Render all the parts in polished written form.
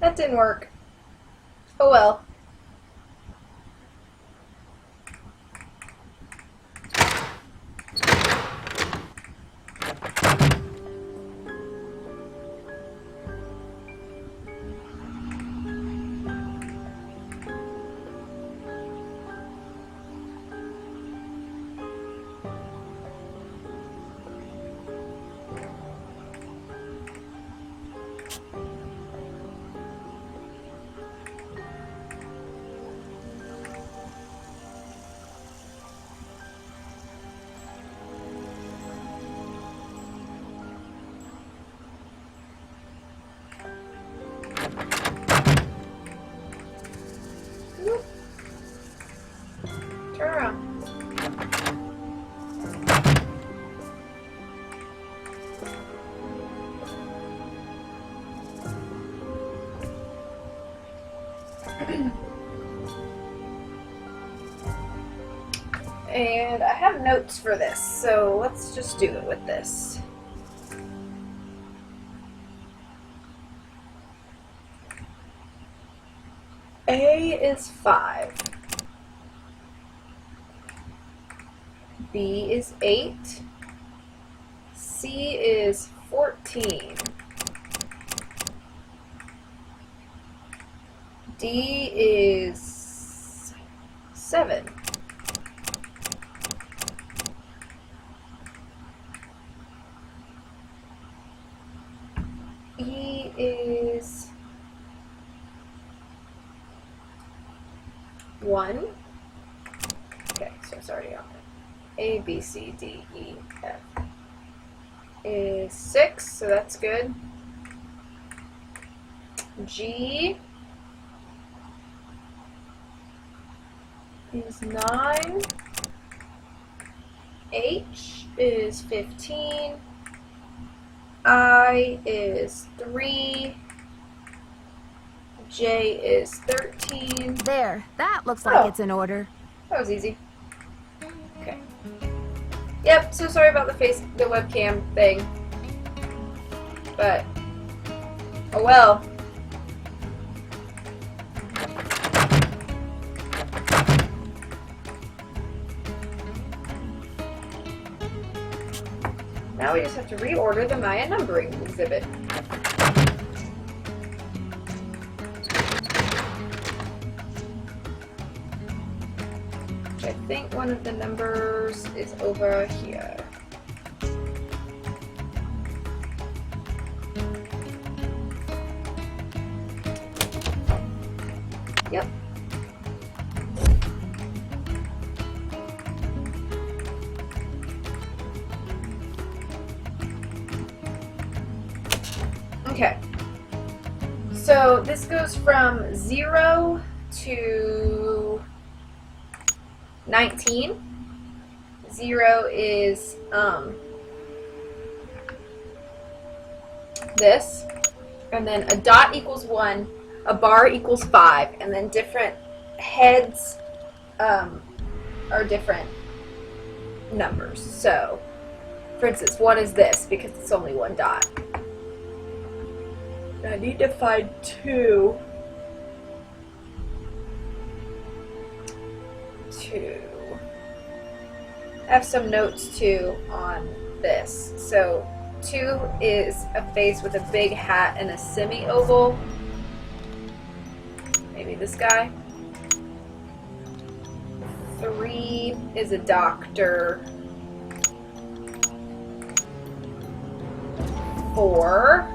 That didn't work. Oh well. Turn around. And I have notes for this, so let's just do it with this. A is 5. B is 8. C is 14. D is 7. E is 1. Okay, so it's already on there. A, B, C, D, E, F is 6, so that's good. G is 9. H is 15. I is 3. J is 13. There, that looks like Oh. it's in order. That was easy. Okay. Yep, so sorry about the webcam thing. But, oh well. Now we just have to reorder the Maya numbering exhibit. I think one of the numbers is over here. Yep. Okay. So this goes from 0 to 19. 0 is this, and then a dot equals 1, a bar equals 5, and then different heads are different numbers. So, for instance, 1 is this because it's only 1 dot. I need to find 2. 2. I have some notes too on this. So 2 is a face with a big hat and a semi-oval. Maybe this guy. 3 is a doctor. 4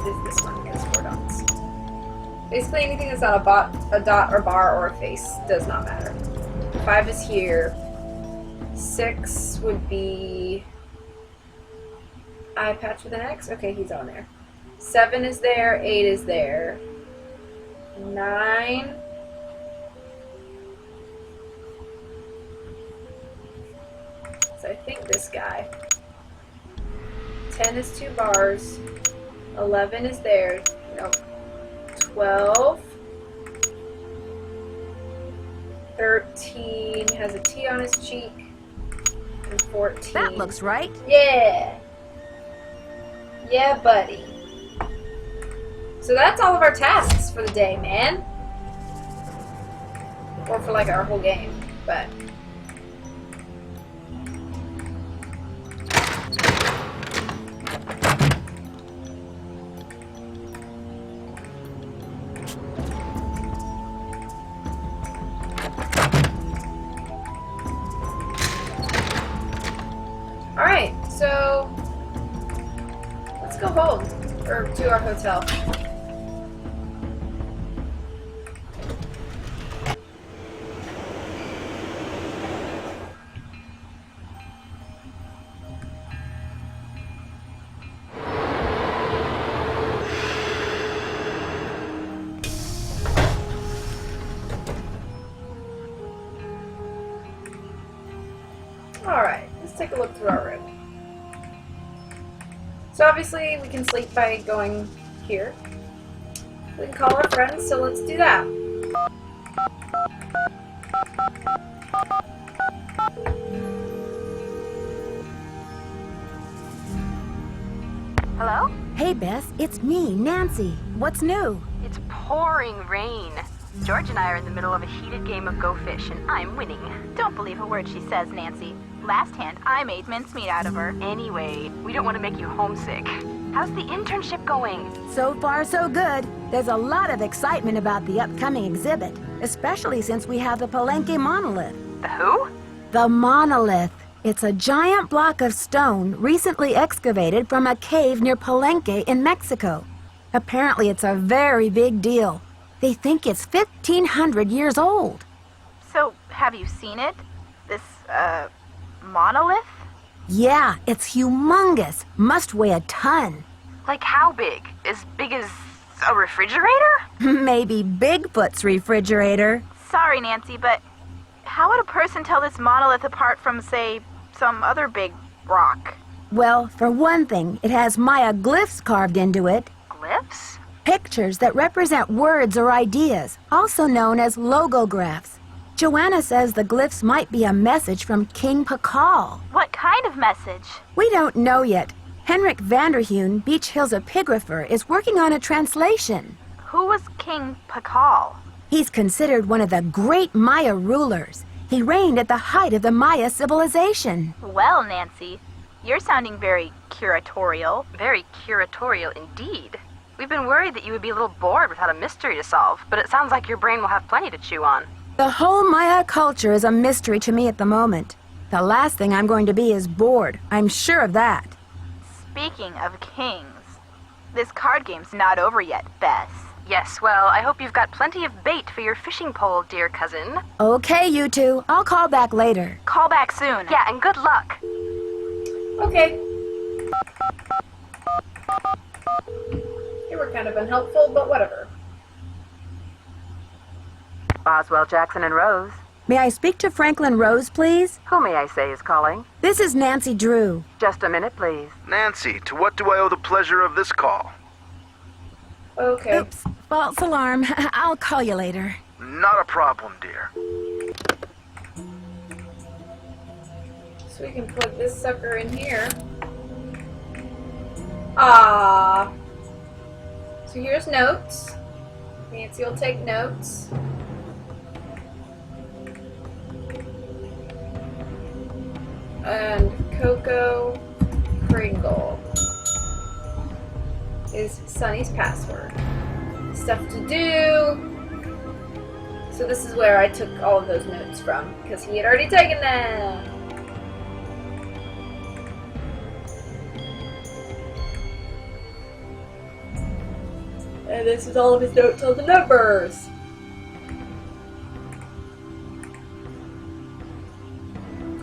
is this one. It has 4 dots. Basically anything that's not a dot or bar or a face does not matter. 5 is here. 6 would be eye patch with an X. Okay, he's on there. 7 is there. 8 is there. 9. So I think this guy. 10 is 2 bars. 11 is there. Nope. 12. 13 has a T on his cheek. And 14. That looks right. Yeah. Yeah, buddy. So that's all of our tasks for the day, man. Or for like our whole game, but... Alright, so... let's go home. Or to our hotel. Alright, let's take a look through our room. So obviously we can sleep by going here. We can call our friends, so let's do that. Hello? Hey, Bess, it's me, Nancy. What's new? It's pouring rain. George and I are in the middle of a heated game of Go Fish, and I'm winning. Don't believe a word she says, Nancy. Last hand, I made mincemeat out of her. Anyway, we don't want to make you homesick. How's the internship going? So far, so good. There's a lot of excitement about the upcoming exhibit, especially since we have the Palenque monolith. The who? The monolith. It's a giant block of stone recently excavated from a cave near Palenque in Mexico. Apparently, it's a very big deal. They think it's 1,500 years old. So, have you seen it? This, monolith? Yeah, it's humongous. Must weigh a ton. Like how big? As big as a refrigerator? Maybe Bigfoot's refrigerator. Sorry, Nancy, but how would a person tell this monolith apart from, say, some other big rock? Well, for one thing, it has Maya glyphs carved into it. Glyphs? Pictures that represent words or ideas, also known as logographs. Joanna says the glyphs might be a message from King Pakal. What kind of message? We don't know yet. Henrik Vanderheun, Beach Hill's epigrapher, is working on a translation. Who was King Pakal? He's considered one of the great Maya rulers. He reigned at the height of the Maya civilization. Well, Nancy, you're sounding very curatorial. Very curatorial indeed. We've been worried that you would be a little bored without a mystery to solve, but it sounds like your brain will have plenty to chew on. The whole Maya culture is a mystery to me at the moment. The last thing I'm going to be is bored. I'm sure of that. Speaking of kings, this card game's not over yet, Bess. Yes, well, I hope you've got plenty of bait for your fishing pole, dear cousin. Okay, you two. I'll call back later. Call back soon. Yeah, and good luck. Okay. They were kind of unhelpful, but whatever. Boswell, Jackson, and Rose. May I speak to Franklin Rose, please? Who may I say is calling? This is Nancy Drew. Just a minute, please. Nancy, to what do I owe the pleasure of this call? Okay. Oops, false alarm. I'll call you later. Not a problem, dear. So we can plug this sucker in here. Ah. So here's notes. Nancy will take notes. And Coco Kringle is Sunny's password. Stuff to do. So this is where I took all of those notes from, because he had already taken them. And this is all of his notes on the numbers.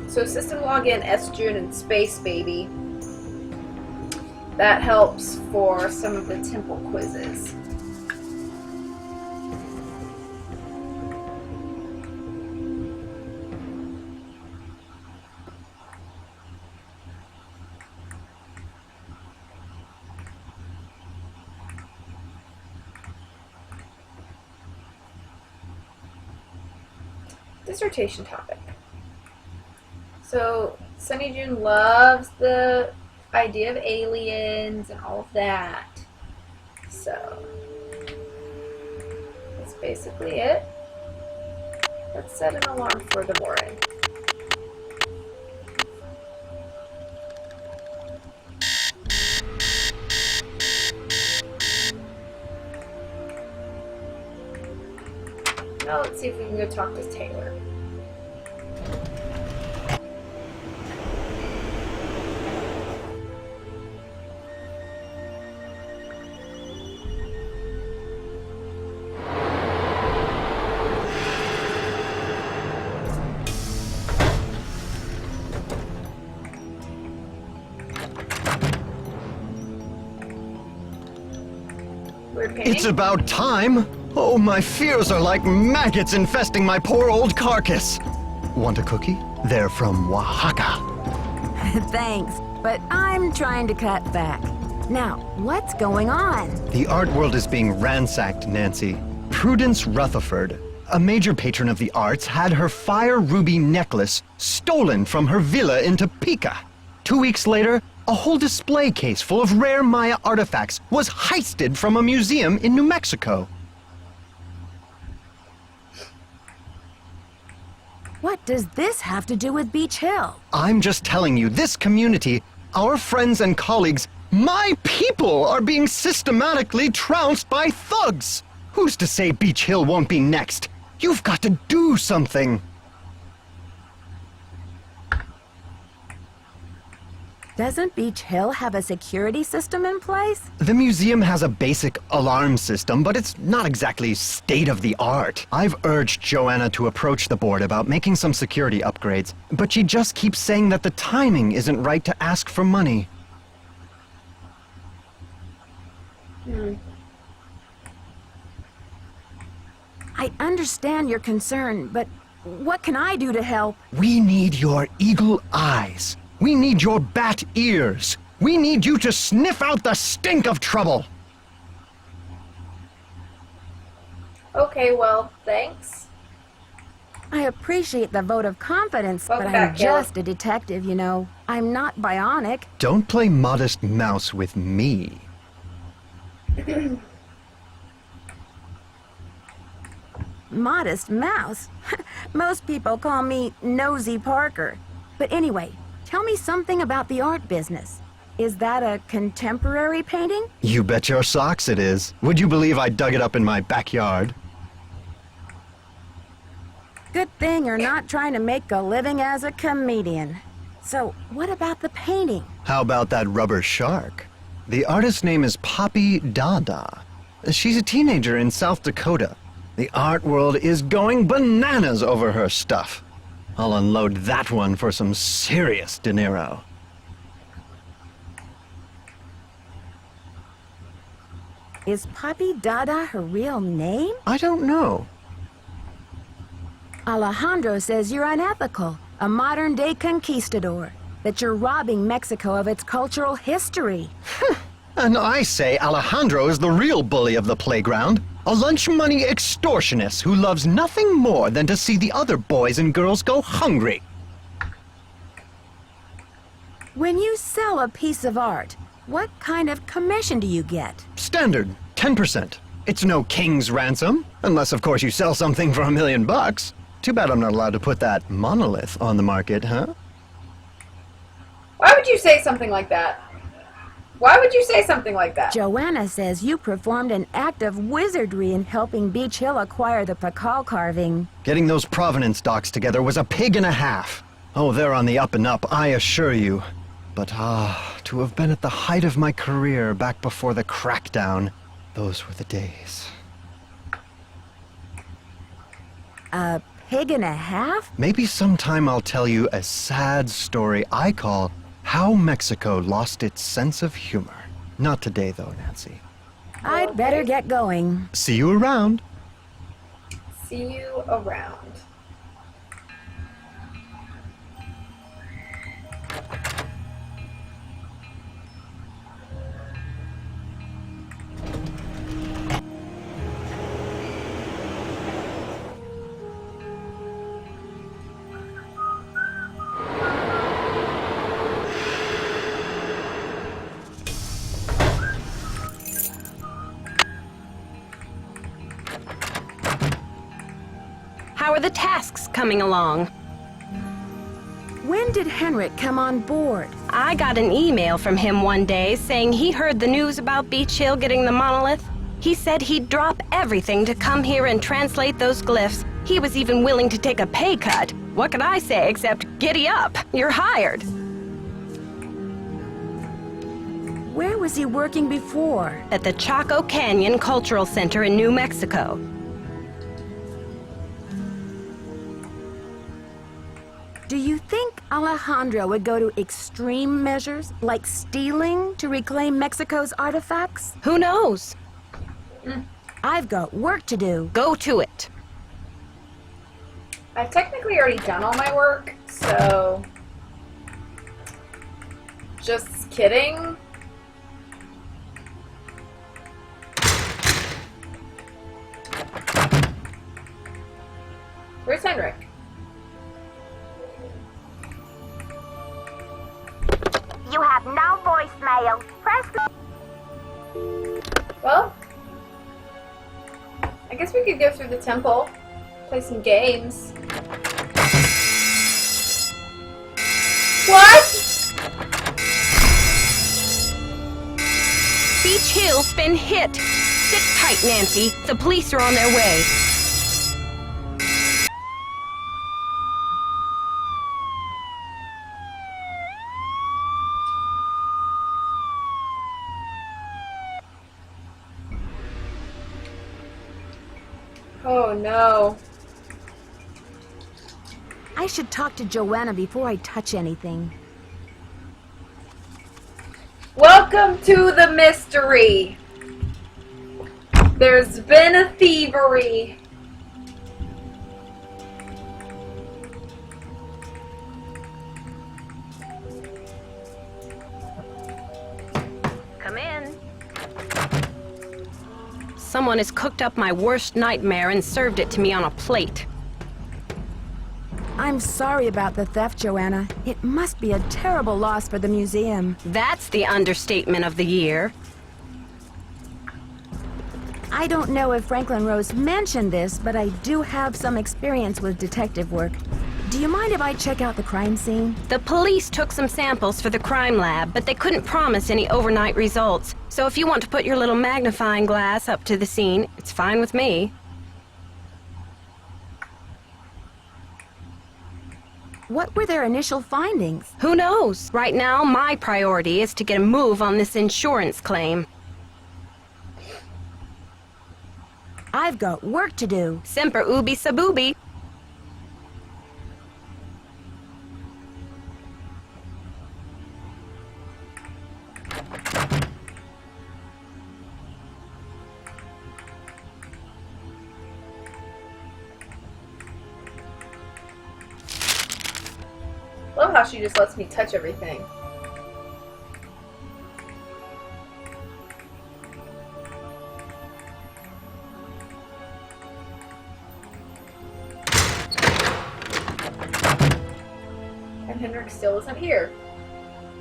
So system login, S-June, and Space Baby. That helps for some of the temple quizzes. Dissertation topic. So Sunny June loves the idea of aliens and all of that. So that's basically it. Let's set an alarm for the morning. Now let's see if we can go talk to Taylor. Weird painting. It's about time! Oh, my fears are like maggots infesting my poor old carcass. Want a cookie? They're from Oaxaca. Thanks, but I'm trying to cut back. Now, what's going on? The art world is being ransacked, Nancy. Prudence Rutherford, a major patron of the arts, had her fire ruby necklace stolen from her villa in Topeka. 2 weeks later, a whole display case full of rare Maya artifacts was heisted from a museum in New Mexico. What does this have to do with Beach Hill? I'm just telling you, this community, our friends and colleagues, my people are being systematically trounced by thugs. Who's to say Beach Hill won't be next? You've got to do something. Doesn't Beach Hill have a security system in place? The museum has a basic alarm system, but it's not exactly state-of-the-art. I've urged Joanna to approach the board about making some security upgrades, but she just keeps saying that the timing isn't right to ask for money. I understand your concern, but what can I do to help? We need your eagle eyes. We need your bat ears. We need you to sniff out the stink of trouble. Okay, well, thanks. I appreciate the vote of confidence, Welcome but back, I'm Caleb. just a detective, you know. I'm not bionic. Don't play modest mouse with me. Modest mouse? Most people call me Nosy Parker. But anyway, tell me something about the art business. Is that a contemporary painting? You bet your socks it is. Would you believe I dug it up in my backyard? Good thing you're not trying to make a living as a comedian. So, what about the painting? How about that rubber shark? The artist's name is Poppy Dada. She's a teenager in South Dakota. The art world is going bananas over her stuff. I'll unload that one for some serious dinero. Is Poppy Dada her real name? I don't know. Alejandro says you're unethical, a modern-day conquistador, that you're robbing Mexico of its cultural history. And I say Alejandro is the real bully of the playground. A lunch money extortionist who loves nothing more than to see the other boys and girls go hungry. When you sell a piece of art, what kind of commission do you get? Standard, 10%. It's no king's ransom, unless of course you sell something for $1 million. Too bad I'm not allowed to put that monolith on the market, huh? Why would you say something like that? Why would you say something like that? Joanna says you performed an act of wizardry in helping Beach Hill acquire the Pakal carving. Getting those provenance docs together was a pig and a half. Oh, they're on the up and up, I assure you. But to have been at the height of my career back before the crackdown, those were the days. A pig and a half? Maybe sometime I'll tell you a sad story I call How Mexico Lost Its Sense of Humor. Not today, though, Nancy. I'd better get going. See you around. See you around. are the tasks coming along? When did Henrik come on board? I got an email from him one day saying he heard the news about Beach Hill getting the monolith. He said he'd drop everything to come here and translate those glyphs. He was even willing to take a pay cut. What could I say except giddy up? You're hired. Where was he working before? At the Chaco Canyon Cultural Center in New Mexico. Do you think Alejandro would go to extreme measures, like stealing, to reclaim Mexico's artifacts? Who knows? I've got work to do. Go to it. I've technically already done all my work, so... Just kidding. Where's Henrik? You have no voicemail. Press. Well, I guess we could go through the temple, play some games. What? Beach Hill's been hit. Sit tight, Nancy. The police are on their way. Oh no. I should talk to Joanna before I touch anything. Welcome to the mystery. There's been a thievery. Come in. Someone has cooked up my worst nightmare and served it to me on a plate. I'm sorry about the theft, Joanna. It must be a terrible loss for the museum. That's the understatement of the year. I don't know if Franklin Rose mentioned this, but I do have some experience with detective work. Do you mind if I check out the crime scene? The police took some samples for the crime lab, but they couldn't promise any overnight results. So if you want to put your little magnifying glass up to the scene, it's fine with me. What were their initial findings? Who knows? Right now, my priority is to get a move on this insurance claim. I've got work to do. Semper ubi sub ubi. Love how she just lets me touch everything. And Henrik still isn't here.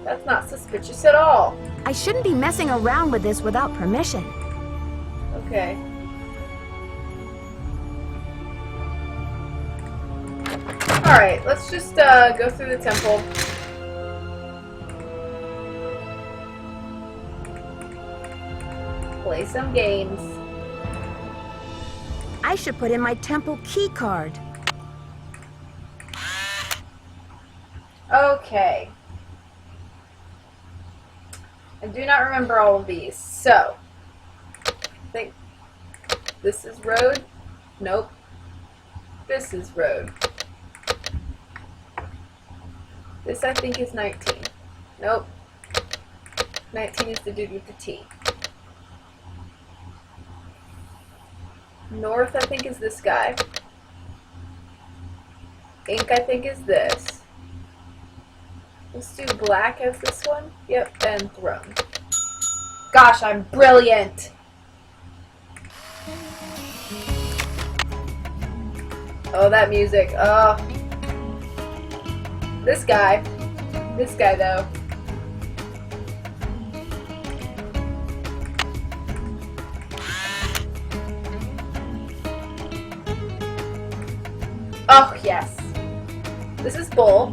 That's not suspicious at all. I shouldn't be messing around with this without permission. Okay. Alright, let's just go through the temple. Play some games. I should put in my temple key card. Okay. I do not remember all of these, so I think this is road. Nope. This is road. This I think is 19. Nope. 19 is the dude with the T. North I think is this guy. Ink I think is this. Let's do black as this one. Yep, and throne. Gosh, I'm brilliant! Oh, that music. Oh. This guy though. This is Bull.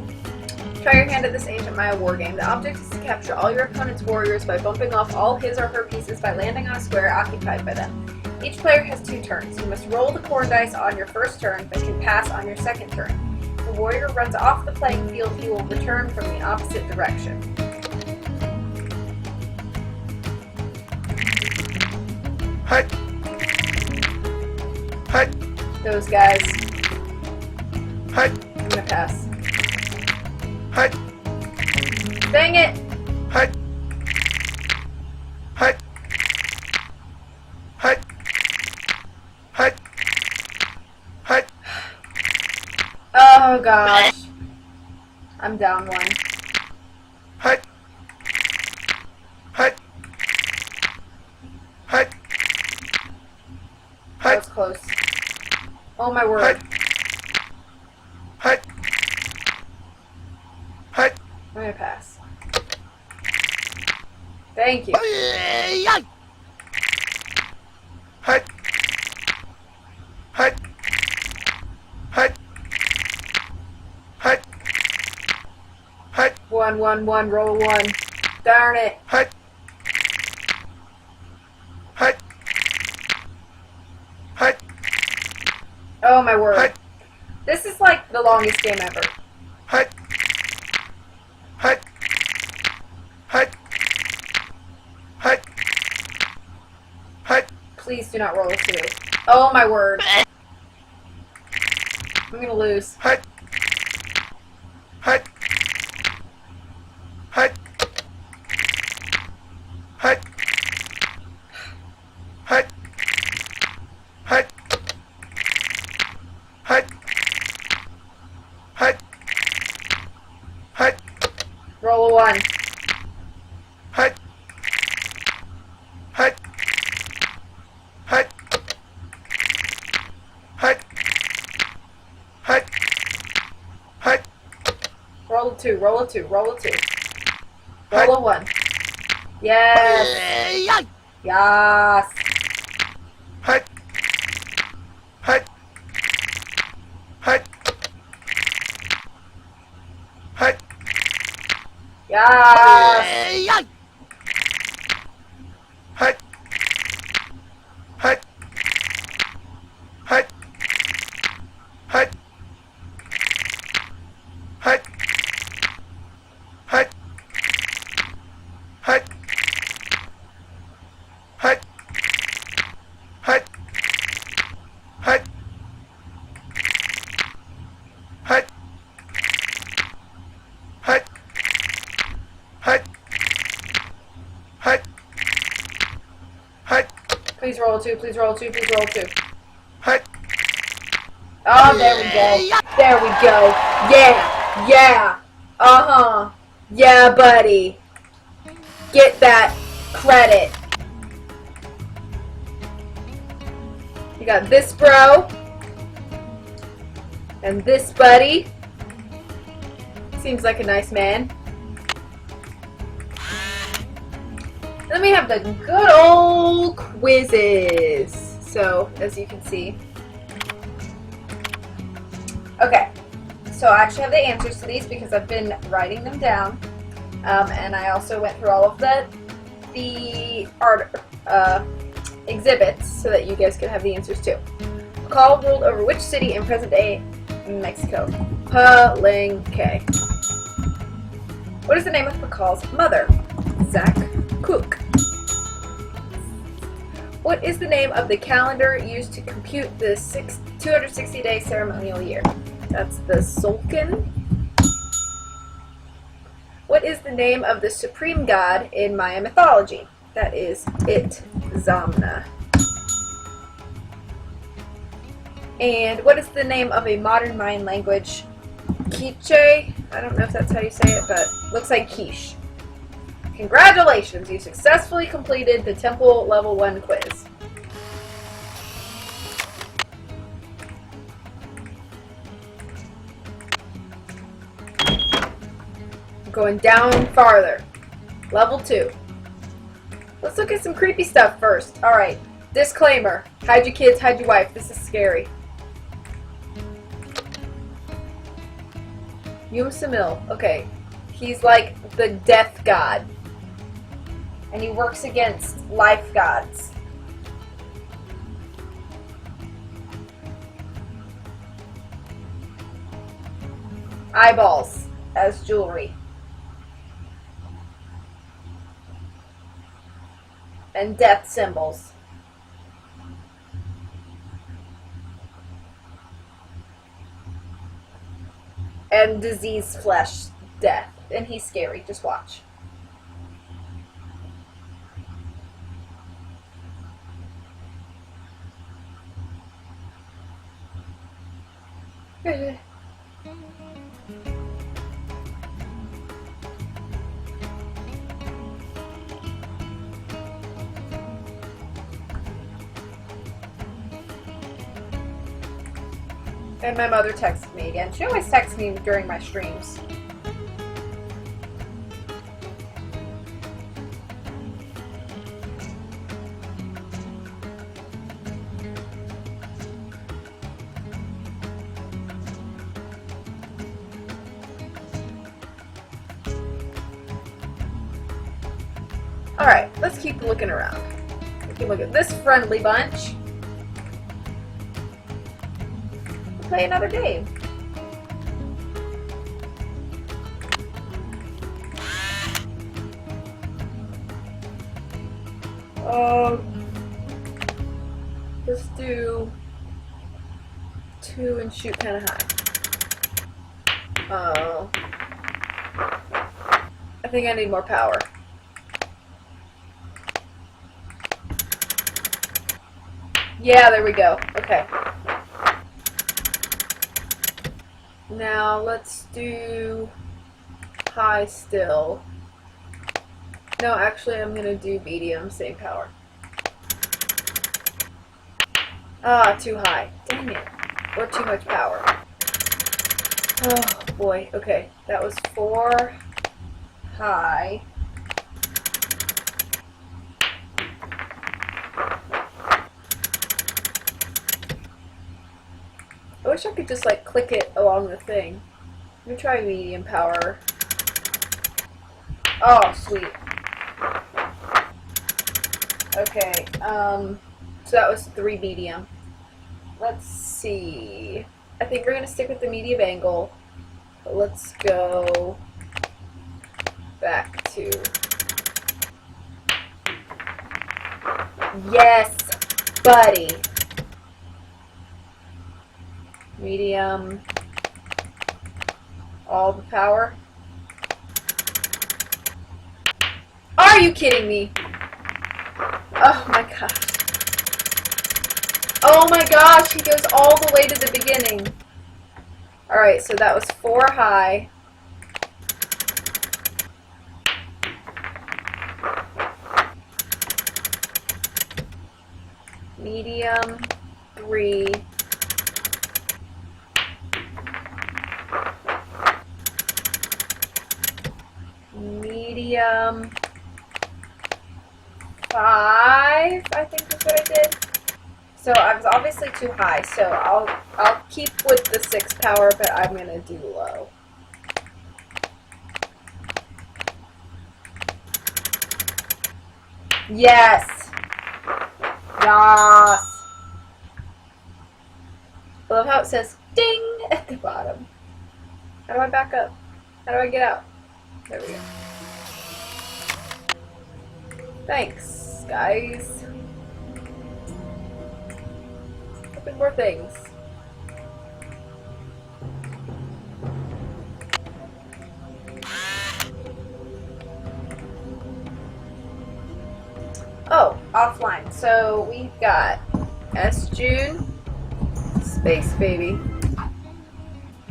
Try your hand at this ancient Maya war game. The object is to capture all your opponent's warriors by bumping off all his or her pieces by landing on a square occupied by them. Each player has 2 turns. You must roll the corn dice on your first turn, but can pass on your second turn. If the warrior runs off the playing field, he will return from the opposite direction. Hi. Hi. Those guys. Hi. I'm gonna pass. Hi. Dang it! Hi. Hi. Hi. Hi. Hi. Oh gosh. I'm down 1. Hi. Hi. Hi. That was close. Oh my word. Hi. Hi. I'm gonna pass. Thank you. Hi. Hi. Hi. Hi. Hi. 1, 1, 1, roll 1. Darn it. Hi. Hi. Hi. Oh my word. Hi. This is like the longest game ever. Hi. Hi. Hi. Hi. Hi. Please do not roll a 2. Oh my word. I'm gonna lose. Hi. Hi. Hi. Hi. Hi. Hi. Hi. Hi. Hi. Roll a 1. Hi. Hi. Hi. Hi. Hi. Hi. Roll a 2. Roll a 2. Roll a 2. Roll a 1. Yes. Yes. Hi. Hi. Hi. Hi. Yes. Hi. Hi. Hi. Hi. Hi. Hi. Hi. Hi. Hi. Hi. Hi. Hi. Hi. Hi. Hi. Please roll a 2. Please roll a 2. Please roll a 2. Hi. Oh, there we go. There we go. Yeah. Yeah. Uh-huh. Yeah, buddy. Get that credit. You got this bro. And this buddy. Seems like a nice man. Then we have the good old quizzes. So, as you can see. Okay. So I actually have the answers to these because I've been writing them down. And I also went through all of the art exhibits so that you guys could have the answers too. Pakal ruled over which city in present-day Mexico? Palenque. What is the name of Pakal's mother? Zach Cook. What is the name of the calendar used to compute the 260-day ceremonial year? That's the Solkin. What is the name of the supreme god in Maya mythology? That is Zamna. And what is the name of a modern Mayan language? Quiche? I don't know if that's how you say it, but looks like quiche. Congratulations, you successfully completed the Temple Level 1 quiz. Going down farther. Level 2. Let's look at some creepy stuff first. Alright, disclaimer. Hide your kids, hide your wife. This is scary. Yusamil. Okay. He's like the death god. And he works against life gods. Eyeballs as jewelry. And death symbols. And diseased flesh, death. And he's scary. Just watch. And my mother texted me again. She always texts me during my streams. Alright, let's keep looking around. We can look at this friendly bunch. Play another game. Let's do 2 and shoot kind of high. Oh. I think I need more power. Yeah, there we go. Okay. Now let's do high still. No, actually I'm gonna do medium, same power. Ah, too high. Dang it. Or too much power. Oh boy, okay. That was 4 high. I wish I could just like click it along the thing. Let me try medium power. Oh, sweet. Okay, so that was 3 medium. Let's see. I think we're gonna stick with the medium angle. But let's go back to... Yes, buddy. Medium. All the power. Are you kidding me? Oh my gosh. Oh my gosh, he goes all the way to the beginning. Alright, so that was 4 high. Medium, 3. Medium, 5, I think is what I did. So I was obviously too high, so I'll keep with the 6 power, but I'm gonna do low. Yes! Yes! I love how it says ding at the bottom. How do I back up? How do I get out? There we go. Thanks, guys. Open more things. Oh, offline. So we've got S. June, Space Baby,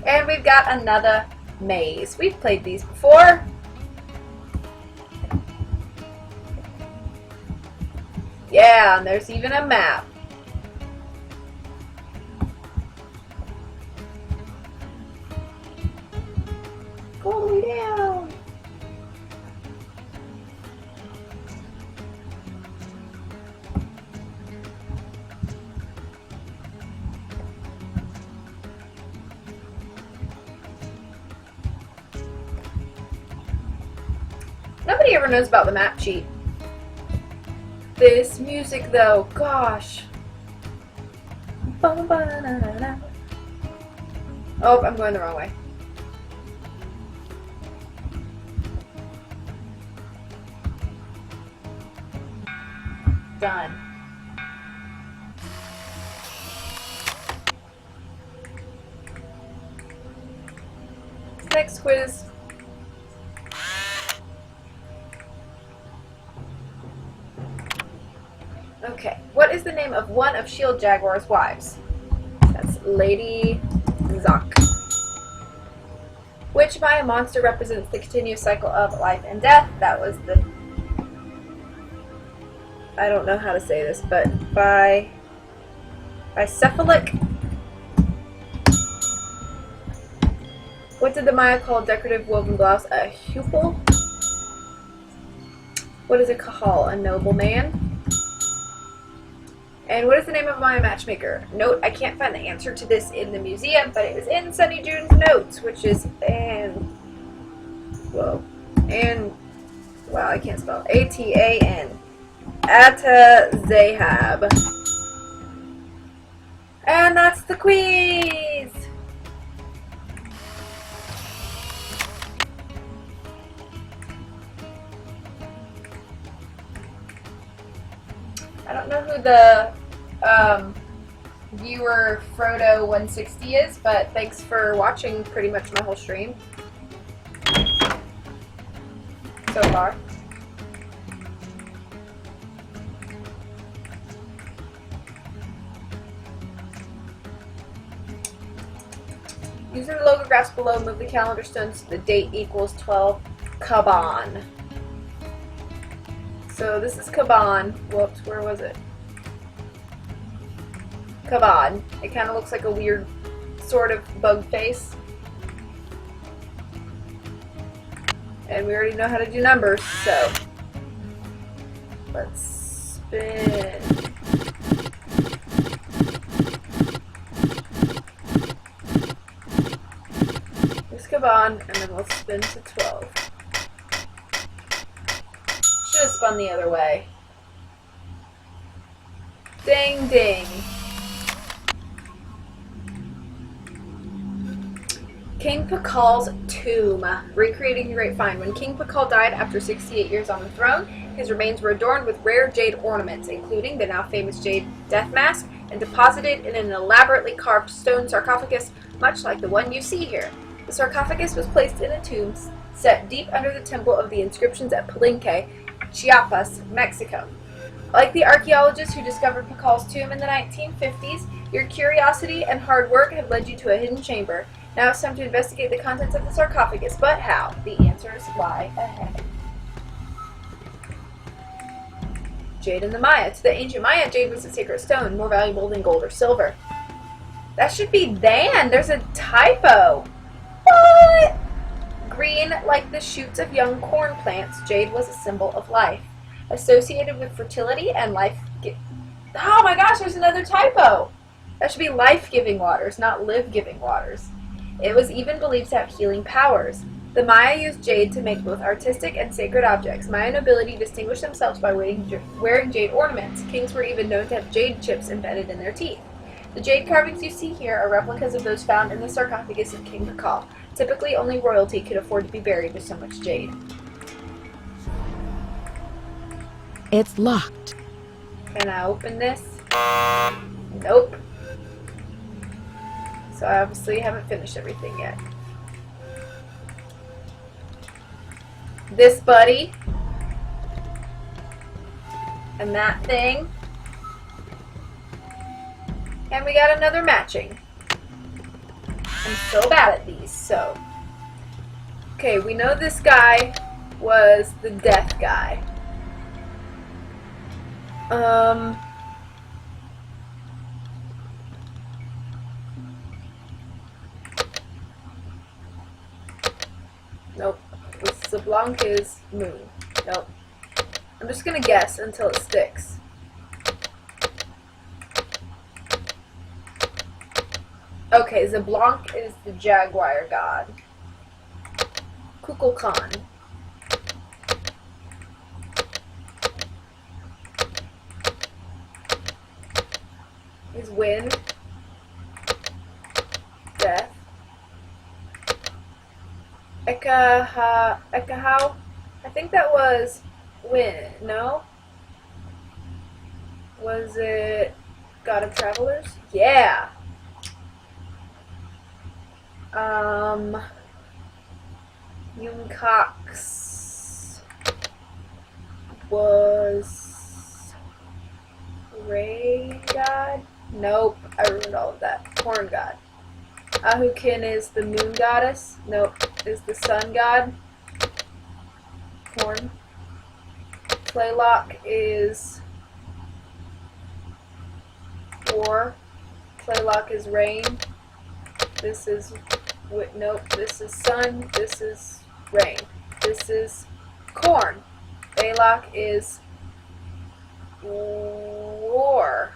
and we've got another maze. We've played these before. Yeah, and there's even a map. Go all the way down. Nobody ever knows about the map cheat. This music, though, gosh. Oh, I'm going the wrong way. Done. Next quiz. Okay, what is the name of one of Shield Jaguar's wives? That's Lady Zoc. Which Maya monster represents the continuous cycle of life and death? That was the... I don't know how to say this, but bicephalic. What did the Maya call decorative woven blouse? A hupel. What is a kahal? A nobleman. And what is the name of Maya matchmaker? Note, I can't find the answer to this in the museum, but it was in Sunny June's notes, which is wow, I can't spell. A-T-A-N. Atta Zahab. And that's the quiz! I don't know who the viewer Frodo160 is, but thanks for watching pretty much my whole stream so far. Using the logo graphs below, move the calendar stones to the date equals 12 Kaban. So this is Kaban. Whoops, where was it? Kaban. It kind of looks like a weird sort of bug face. And we already know how to do numbers, so let's spin. This Kaban, and then we'll spin to 12. Should have spun the other way. Ding ding. King Pakal's tomb. Recreating the Great Find. When King Pakal died after 68 years on the throne, his remains were adorned with rare jade ornaments, including the now famous jade death mask, and deposited in an elaborately carved stone sarcophagus, much like the one you see here. The sarcophagus was placed in a tomb set deep under the Temple of the Inscriptions at Palenque, Chiapas, Mexico. Like the archaeologists who discovered Pakal's tomb in the 1950s, your curiosity and hard work have led you to a hidden chamber. Now it's time to investigate the contents of the sarcophagus, but how? The answers lie ahead. Jade and the Maya. To the ancient Maya, jade was a sacred stone, more valuable than gold or silver. That should be than. There's a typo. What? Green, like the shoots of young corn plants, jade was a symbol of life, associated with fertility and life. Oh my gosh, there's another typo. That should be life-giving waters, not live-giving waters. It was even believed to have healing powers. The Maya used jade to make both artistic and sacred objects. Maya nobility distinguished themselves by wearing jade ornaments. Kings were even known to have jade chips embedded in their teeth. The jade carvings you see here are replicas of those found in the sarcophagus of King Pakal. Typically, only royalty could afford to be buried with so much jade. It's locked. Can I open this? Nope. So I obviously haven't finished everything yet. This buddy. And that thing. And we got another matching. I'm so bad at these, so. Okay, we know this guy was the death guy. Nope. This is Blanca's moon. Nope. I'm just gonna guess until it sticks. Okay, Zablanc is the jaguar god. Kukulkan. wind. Death. Ekahau? I think that was wind. No? Was it God of Travelers? Yeah. Yuncox was Ray God? Nope, I ruined all of that. Corn God. Ahukin is the moon goddess. Nope, is the sun god. Corn. Playlock is war. Playlock is rain. This is nope. This is sun. This is rain. This is corn. Playlock is war.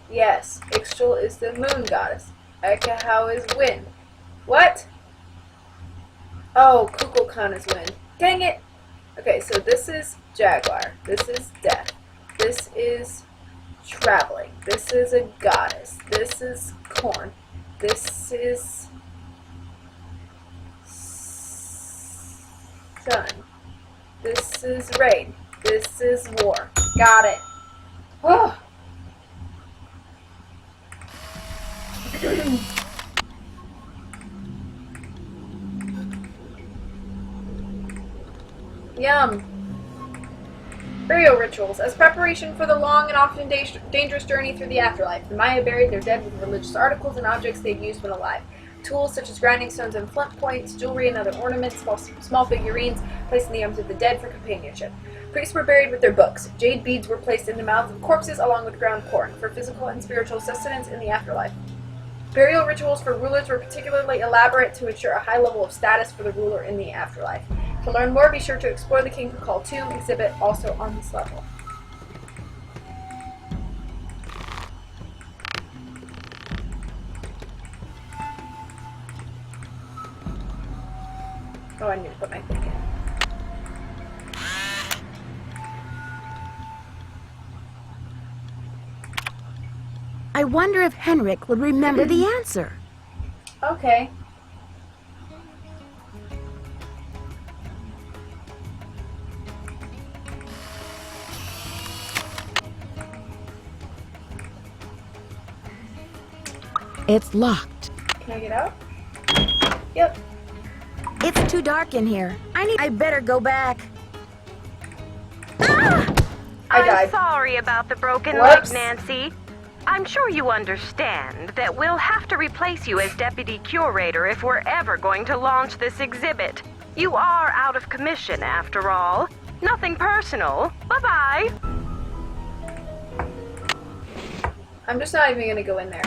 Yes, Ixchel is the moon goddess. Ekahau is wind. What? Oh, Kukulkan is wind. Dang it! Okay, so this is Jaguar. This is death. This is traveling. This is a goddess. This is corn. This is sun. This is rain. This is war. Got it. Oh. Yum. Burial rituals. As preparation for the long and often dangerous journey through the afterlife, the Maya buried their dead with religious articles and objects they'd used when alive. Tools such as grinding stones and flint points, jewelry and other ornaments, small figurines placed in the arms of the dead for companionship. Priests were buried with their books. Jade beads were placed in the mouths of corpses along with ground corn for physical and spiritual sustenance in the afterlife. Burial rituals for rulers were particularly elaborate to ensure a high level of status for the ruler in the afterlife. To learn more, be sure to explore the King Call Tomb exhibit also on this level. Oh, I need to put my thing in. I wonder if Henrik would remember the answer. Okay. It's locked. Can I get out? Yep. It's too dark in here. I better go back. Ah! I died. I'm sorry about the broken Whoops. leg, Nancy. I'm sure you understand that we'll have to replace you as deputy curator if we're ever going to launch this exhibit. You are out of commission, after all. Nothing personal. Bye-bye. I'm just not even going to go in there.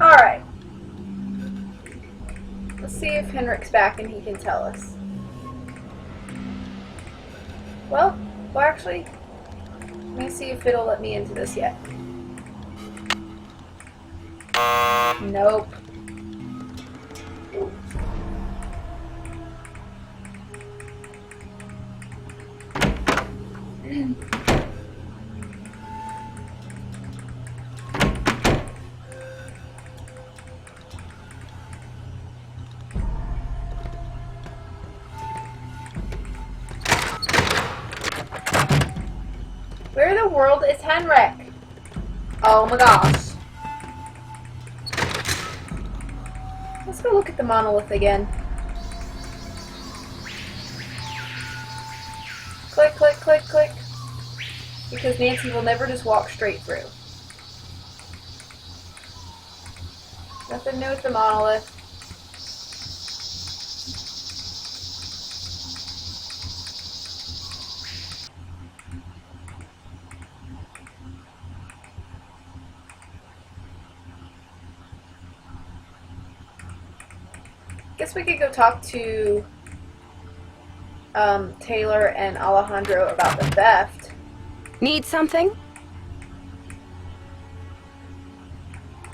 Alright. Let's see if Henrik's back and he can tell us. Well, actually, let me see if it'll let me into this yet. Nope. Where in the world is Henrik? Oh my gosh. Let's go look at the monolith again. Click, click, click, click. Because Nancy will never just walk straight through. Nothing new with the monolith. Guess we could go talk to Taylor and Alejandro about the theft. Need something?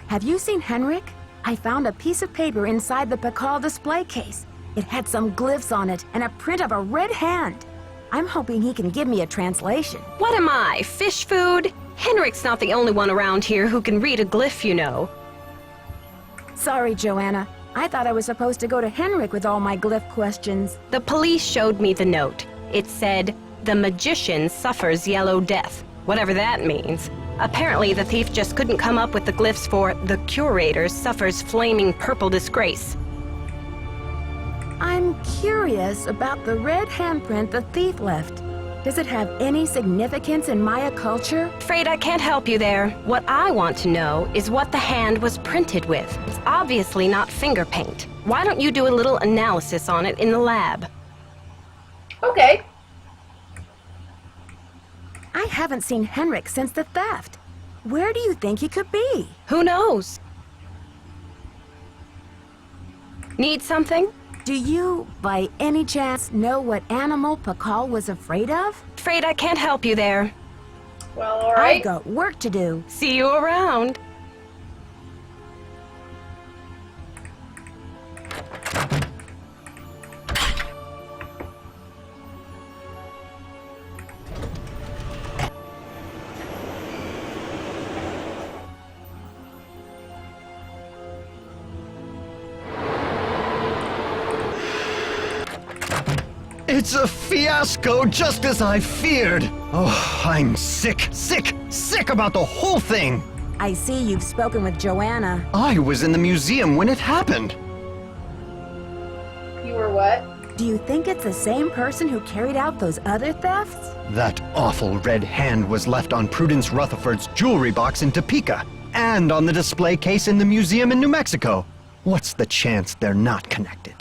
Have you seen Henrik? I found a piece of paper inside the Pakal display case. It had some glyphs on it and a print of a red hand. I'm hoping he can give me a translation. What am I, fish food? Henrik's not the only one around here who can read a glyph, you know. Sorry, Joanna. I thought I was supposed to go to Henrik with all my glyph questions. The police showed me the note. It said, "The magician suffers yellow death," whatever that means. Apparently, the thief just couldn't come up with the glyphs for "the curator suffers flaming purple disgrace." I'm curious about the red handprint the thief left. Does it have any significance in Maya culture? Afraid I can't help you there. What I want to know is what the hand was printed with. It's obviously not finger paint. Why don't you do a little analysis on it in the lab? Okay. I haven't seen Henrik since the theft. Where do you think he could be? Who knows? Need something? Do you, by any chance, know what animal Pakal was afraid of? Afraid I can't help you there. Well, alright. I've got work to do. See you around. It's a fiasco, just as I feared. Oh, I'm sick about the whole thing. I see you've spoken with Joanna. I was in the museum when it happened. You were what? Do you think it's the same person who carried out those other thefts? That awful red hand was left on Prudence Rutherford's jewelry box in Topeka, and on the display case in the museum in New Mexico. What's the chance they're not connected?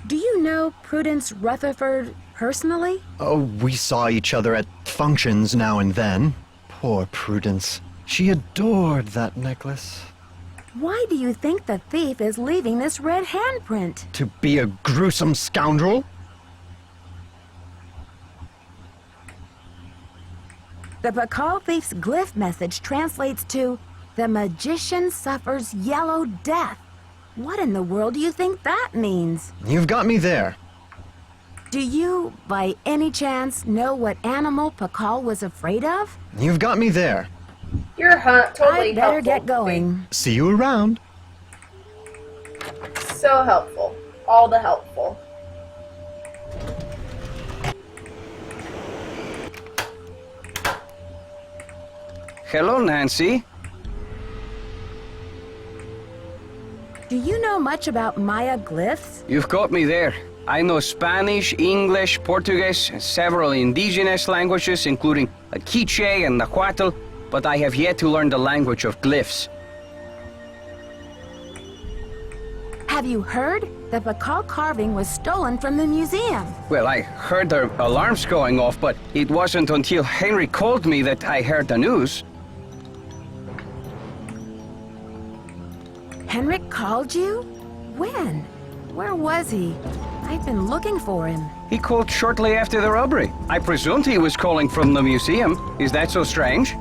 Do you know Prudence Rutherford personally? Oh, we saw each other at functions now and then. Poor Prudence. She adored that necklace. Why do you think the thief is leaving this red handprint? To be a gruesome scoundrel? The Pakal thief's glyph message translates to, "The magician suffers yellow death." What in the world do you think that means? You've got me there. Do you, by any chance, know what animal Pakal was afraid of? You've got me there. You're totally I'd better helpful. get going. See you around. So helpful. All the helpful. Hello, Nancy. Do you know much about Maya glyphs? You've got me there. I know Spanish, English, Portuguese, and several indigenous languages, including Quiche and Nahuatl, but I have yet to learn the language of glyphs. Have you heard? The Pakal carving was stolen from the museum. Well, I heard the alarms going off, but it wasn't until Henry called me that I heard the news. Henrik called you? When? Where was he? I've been looking for him. He called shortly after the robbery. I presumed he was calling from the museum. Is that so strange?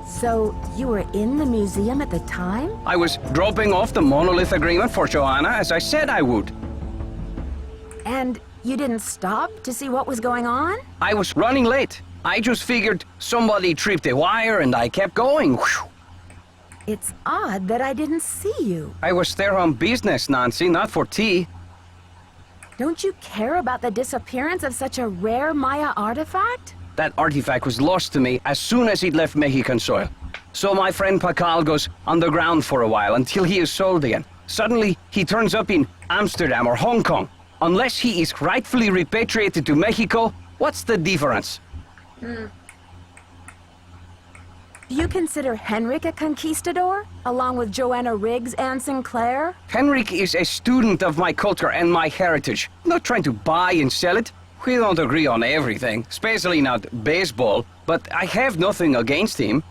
So, you were in the museum at the time? I was dropping off the monolith agreement for Joanna, as I said I would. And you didn't stop to see what was going on? I was running late. I just figured somebody tripped a wire and I kept going. Whew. It's odd that I didn't see you. I was there on business, Nancy, not for tea. Don't you care about the disappearance of such a rare Maya artifact? That artifact was lost to me as soon as it left Mexican soil. So my friend Pakal goes underground for a while until he is sold again. Suddenly, he turns up in Amsterdam or Hong Kong. Unless he is rightfully repatriated to Mexico, what's the difference? Do you consider Henrik a conquistador, along with Joanna Riggs and Sinclair? Henrik is a student of my culture and my heritage. I'm not trying to buy and sell it. We don't agree on everything, especially not baseball, but I have nothing against him.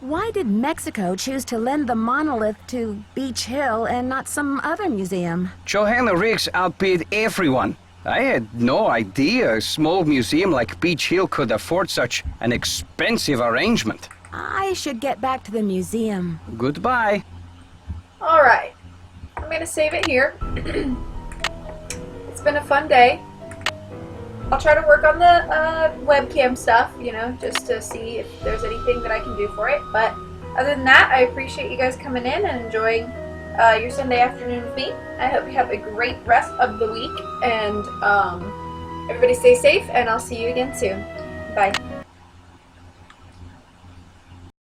Why did Mexico choose to lend the monolith to Beach Hill and not some other museum? Joanna Riggs outbid everyone. I had no idea a small museum like Beach Hill could afford such an expensive arrangement. I should get back to the museum. Goodbye. Alright. I'm going to save it here. It's been a fun day. I'll try to work on the webcam stuff, you know, just to see if there's anything that I can do for it. But other than that, I appreciate you guys coming in and enjoying your Sunday afternoon with me. I hope you have a great rest of the week, and everybody stay safe, and I'll see you again soon.